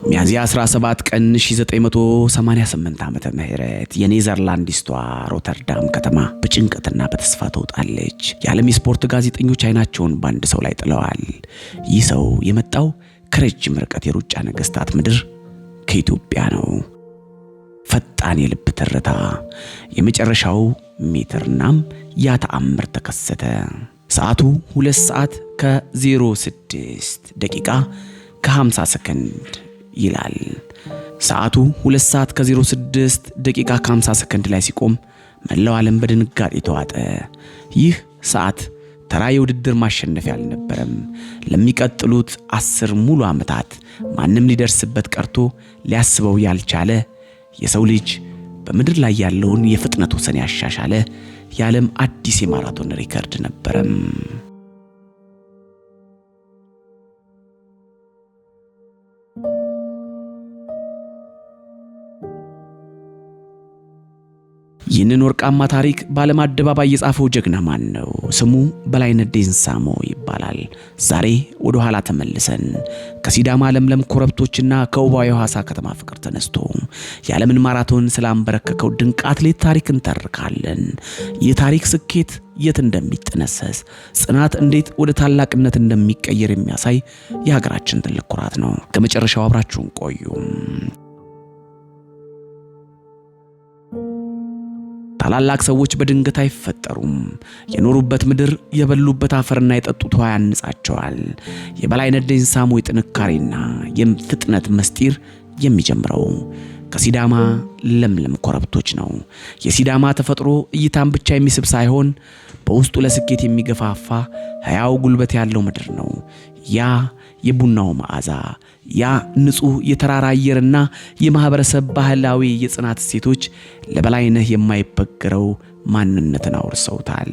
ሚያዝያ 17 ቀን 1988 ዓመተ ምህረት የኔዘርላንድስቷ ሮተርዳም ከተማ በጭንቀትና በተስፋ ተውጣለች። የዓለም የስፖርት ጋዜጠኞች አይናቸውን በአንድ ሰው ላይ ጥለዋል። ይህ ሰው የመጣው ከረጅም ርቀት የሩጫ ነገስታት ምድር ከኢትዮጵያ ነው። ፈጣን የልብ ትርታ፣ የመጨረሻው ሜትርናም ያ ተአምር ተከሰተ። ሰዓቱ 2 ሰዓት ከ06 ደቂቃ ከ50 ሰከንድ ይላል። ሰዓቱ 2 ሰዓት ከ06 ደቂቃ ከ50 ሰከንድ ላይ ሲቆም መላው ዓለም በድንጋጤ ተዋጠ። ይህ ሰዓት ተራ የውድድር ማሸነፊያ አልነበረም። ለሚቀጥሉት 10 ሙሉ ዓመታት ማንም ሊደርስበት ቀርቶ ሊያስበው ያልቻለ የሰው ልጅ በምድር ላይ ያለውን የፍጥነት ወሰን ያሻሻለ የዓለም አዲስ የማራቶን ሪከርድ ነበረም። ይህንን ወርቃማ ታሪክ በዓለም አደባባይ የጻፈው ጀግና ማን ነው? ስሙ በላይነህ ዴንሳሞ ይባላል። ዛሬ ወደ ኋላ ተመልሰን ከሲዳማ ለምለም ኮረብቶችና ከውቧ የሐዋሳ ከተማ ፍቅር ተነስቶ የዓለምን ማራቶን ስላንበረከከው ድንቅ አትሌት ታሪክ እንተርካለን። ይህ ታሪክ ስኬት የት እንደሚጠነሰስ፣ ጽናት እንዴት ወደ ታላቅነት እንደሚቀየር የሚያሳይ የሀገራችን ትልቅ ኩራት ነው። ከመጨረሻው አብራችሁን ቆዩ። ታላላቅ ሰዎች በድንገት አይፈጠሩም። የኖሩበት ምድር፣ የበሉበት አፈርና የጠጡት ውሃ ያንጻቸዋል። የበላይነህ ዴንሳሞ የጥንካሬና የፍጥነት ምስጢር የሚጀምረው ከሲዳማ ለምለም ኮረብቶች ነው። የሲዳማ ተፈጥሮ እይታን ብቻ የሚስብ ሳይሆን በውስጡ ለስኬት የሚገፋፋ ሕያው ጉልበት ያለው ምድር ነው። ያ የቡናው መዓዛ፣ ያ ንጹህ የተራራ አየርና የማህበረሰብ ባህላዊ የጽናት እሴቶች ለበላይነህ የማይበገረው ማንነትን አውርሰውታል።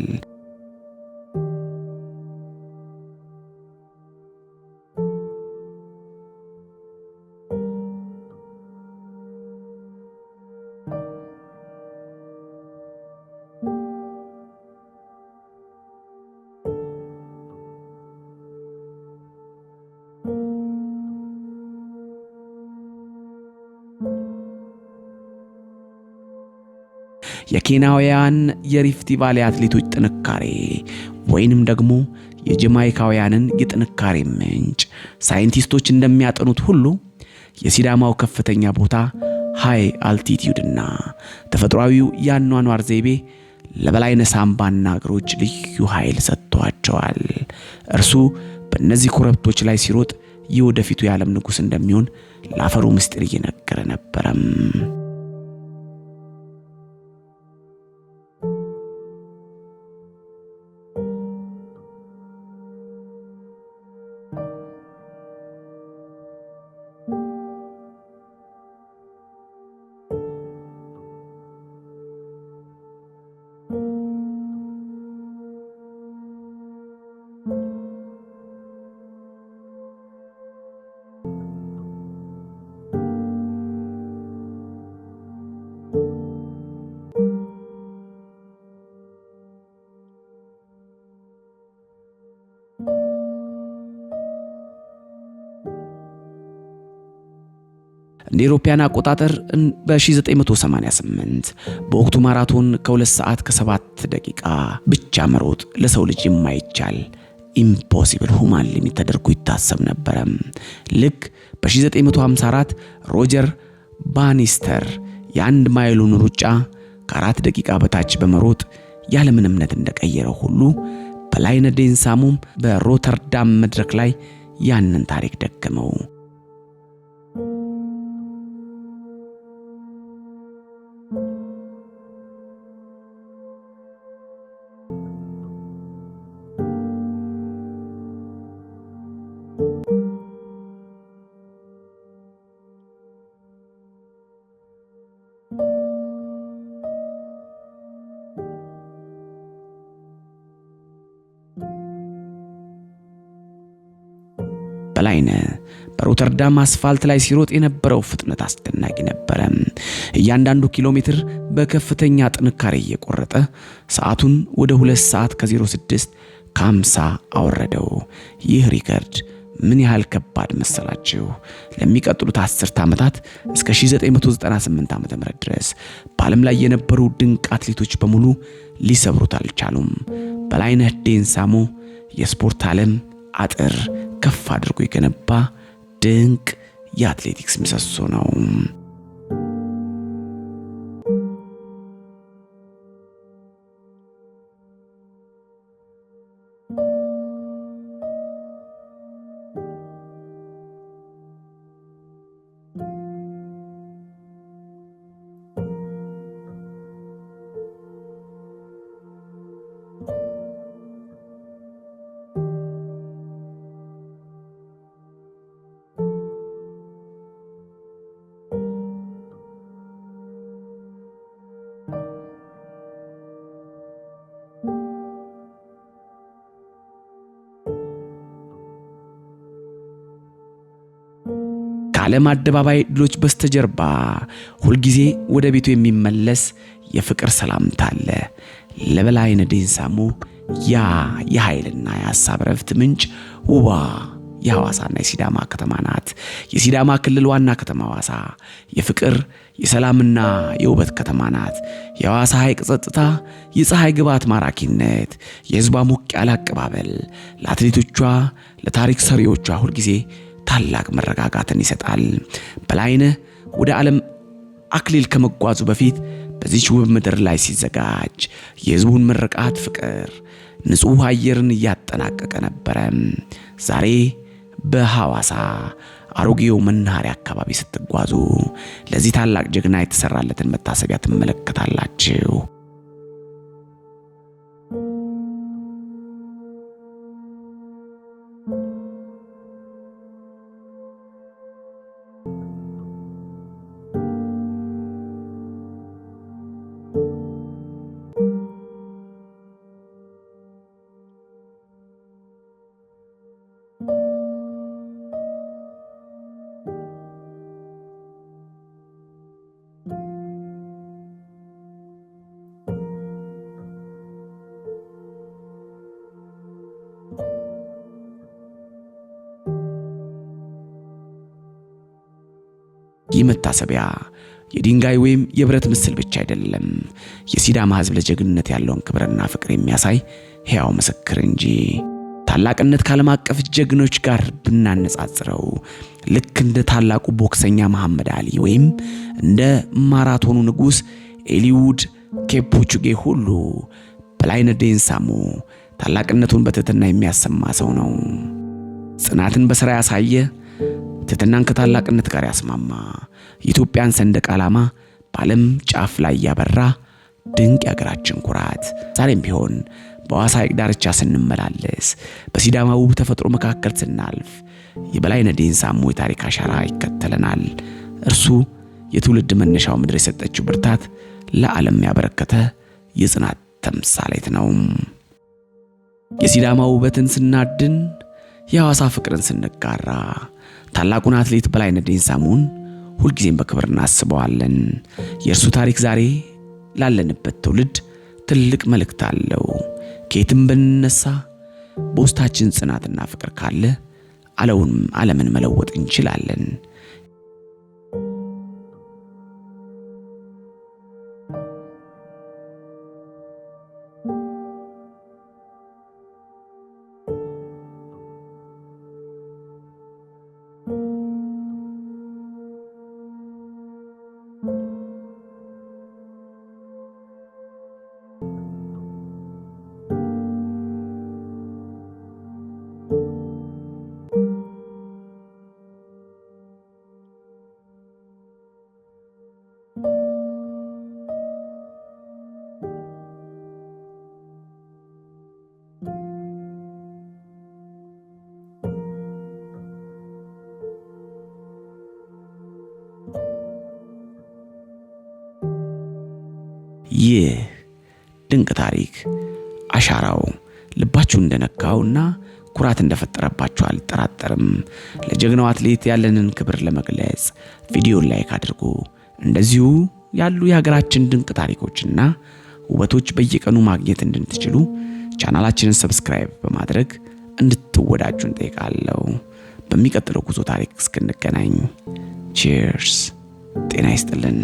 የኬንያውያን የሪፍት ቫሊ አትሌቶች ጥንካሬ ወይንም ደግሞ የጃማይካውያንን የጥንካሬ ምንጭ ሳይንቲስቶች እንደሚያጠኑት ሁሉ የሲዳማው ከፍተኛ ቦታ ሃይ አልቲቲዩድና ተፈጥሯዊው ያኗኗር ዘይቤ ለበላይነህ ሳምባና እግሮች ልዩ ኃይል ሰጥቷቸዋል። እርሱ በእነዚህ ኮረብቶች ላይ ሲሮጥ የወደፊቱ የዓለም ንጉሥ እንደሚሆን ለአፈሩ ምስጢር እየነገረ ነበረም። እንደ አውሮፓውያን አቆጣጠር በ1988 በወቅቱ ማራቶን ከ2 ሰዓት ከ7 ደቂቃ ብቻ መሮጥ ለሰው ልጅ የማይቻል ኢምፖሲብል ሁማን ሊሚት ተደርጎ ይታሰብ ነበር። ልክ በ1954 ሮጀር ባኒስተር የ1 ማይሉን ሩጫ ከ4 ደቂቃ በታች በመሮጥ ያለምንም እምነት እንደቀየረው ሁሉ በላይነህ ዴንሳሞም በሮተርዳም መድረክ ላይ ያንን ታሪክ ደገመው። በላይነህ በሮተርዳም አስፋልት ላይ ሲሮጥ የነበረው ፍጥነት አስደናቂ ነበር። እያንዳንዱ ኪሎ ሜትር በከፍተኛ ጥንካሬ እየቆረጠ ሰዓቱን ወደ 2 ሰዓት ከ06 ከ50 አወረደው። ይህ ሪከርድ ምን ያህል ከባድ መሰላችሁ? ለሚቀጥሉት 10 ዓመታት እስከ 1998 ዓ.ም ድረስ በዓለም ላይ የነበሩ ድንቅ አትሌቶች በሙሉ ሊሰብሩት አልቻሉም። በላይነህ ዴንሳሞ የስፖርት ዓለም አጥር ከፍ አድርጎ የገነባ ድንቅ የአትሌቲክስ ምሰሶ ነው። ከዓለም አደባባይ ድሎች በስተጀርባ ሁልጊዜ ወደ ቤቱ የሚመለስ የፍቅር ሰላምታ አለ። ለበላይነህ ዴንሳሞ ያ የኃይልና የሐሳብ ረፍት ምንጭ ውባ የሐዋሳና የሲዳማ ከተማ ናት። የሲዳማ ክልል ዋና ከተማ ሐዋሳ የፍቅር የሰላምና የውበት ከተማ ናት። የሐዋሳ ሐይቅ ጸጥታ፣ የፀሐይ ግባት ማራኪነት፣ የሕዝቧ ሞቅ ያለ አቀባበል ለአትሌቶቿ ለታሪክ ሰሪዎቿ ሁልጊዜ ታላቅ መረጋጋትን ይሰጣል። በላይነህ ወደ ዓለም አክሊል ከመጓዙ በፊት በዚች ውብ ምድር ላይ ሲዘጋጅ የሕዝቡን ምርቃት ፍቅር፣ ንጹህ አየርን እያጠናቀቀ ነበረ። ዛሬ በሐዋሳ አሮጌው መናኸሪያ አካባቢ ስትጓዙ ለዚህ ታላቅ ጀግና የተሰራለትን መታሰቢያ ትመለከታላችሁ። ይህ መታሰቢያ የድንጋይ ወይም የብረት ምስል ብቻ አይደለም፣ የሲዳማ ሕዝብ ለጀግንነት ያለውን ክብርና ፍቅር የሚያሳይ ሕያው ምስክር እንጂ። ታላቅነት ከዓለም አቀፍ ጀግኖች ጋር ብናነጻጽረው ልክ እንደ ታላቁ ቦክሰኛ መሐመድ አሊ ወይም እንደ ማራቶኑ ንጉሥ ኤሊውድ ኬፕቹጌ ሁሉ በላይነህ ዴንሳሞ ታላቅነቱን በትህትና የሚያሰማ ሰው ነው። ጽናትን በሥራ ያሳየ፣ ትህትናን ከታላቅነት ጋር ያስማማ፣ የኢትዮጵያን ሰንደቅ ዓላማ በዓለም ጫፍ ላይ ያበራ ድንቅ የሀገራችን ኩራት። ዛሬም ቢሆን በሐዋሳ ሐይቅ ዳርቻ ስንመላለስ፣ በሲዳማ ውብ ተፈጥሮ መካከል ስናልፍ የበላይነህ ዴንሳሞ የታሪክ አሻራ ይከተለናል። እርሱ የትውልድ መነሻው ምድር የሰጠችው ብርታት ለዓለም ያበረከተ የጽናት ተምሳሌት ነው። የሲዳማ ውበትን ስናድን፣ የሐዋሳ ፍቅርን ስንጋራ ታላቁን አትሌት በላይነህ ዴንሳሞን ሁልጊዜም በክብር እናስበዋለን። የእርሱ ታሪክ ዛሬ ላለንበት ትውልድ ትልቅ መልእክት አለው። ከየትም ብንነሳ በውስጣችን ጽናትና ፍቅር ካለ ዓለምን መለወጥ እንችላለን። ይህ ድንቅ ታሪክ አሻራው ልባችሁ እንደነካውና ኩራት እንደፈጠረባችሁ አልጠራጠርም። ለጀግናው አትሌት ያለንን ክብር ለመግለጽ ቪዲዮን ላይክ አድርጉ። እንደዚሁ ያሉ የሀገራችን ድንቅ ታሪኮችና ውበቶች በየቀኑ ማግኘት እንድትችሉ ቻናላችንን ሰብስክራይብ በማድረግ እንድትወዳጁ እንጠይቃለሁ። በሚቀጥለው ጉዞ ታሪክ እስክንገናኝ ቺርስ ጤና ይስጥልን።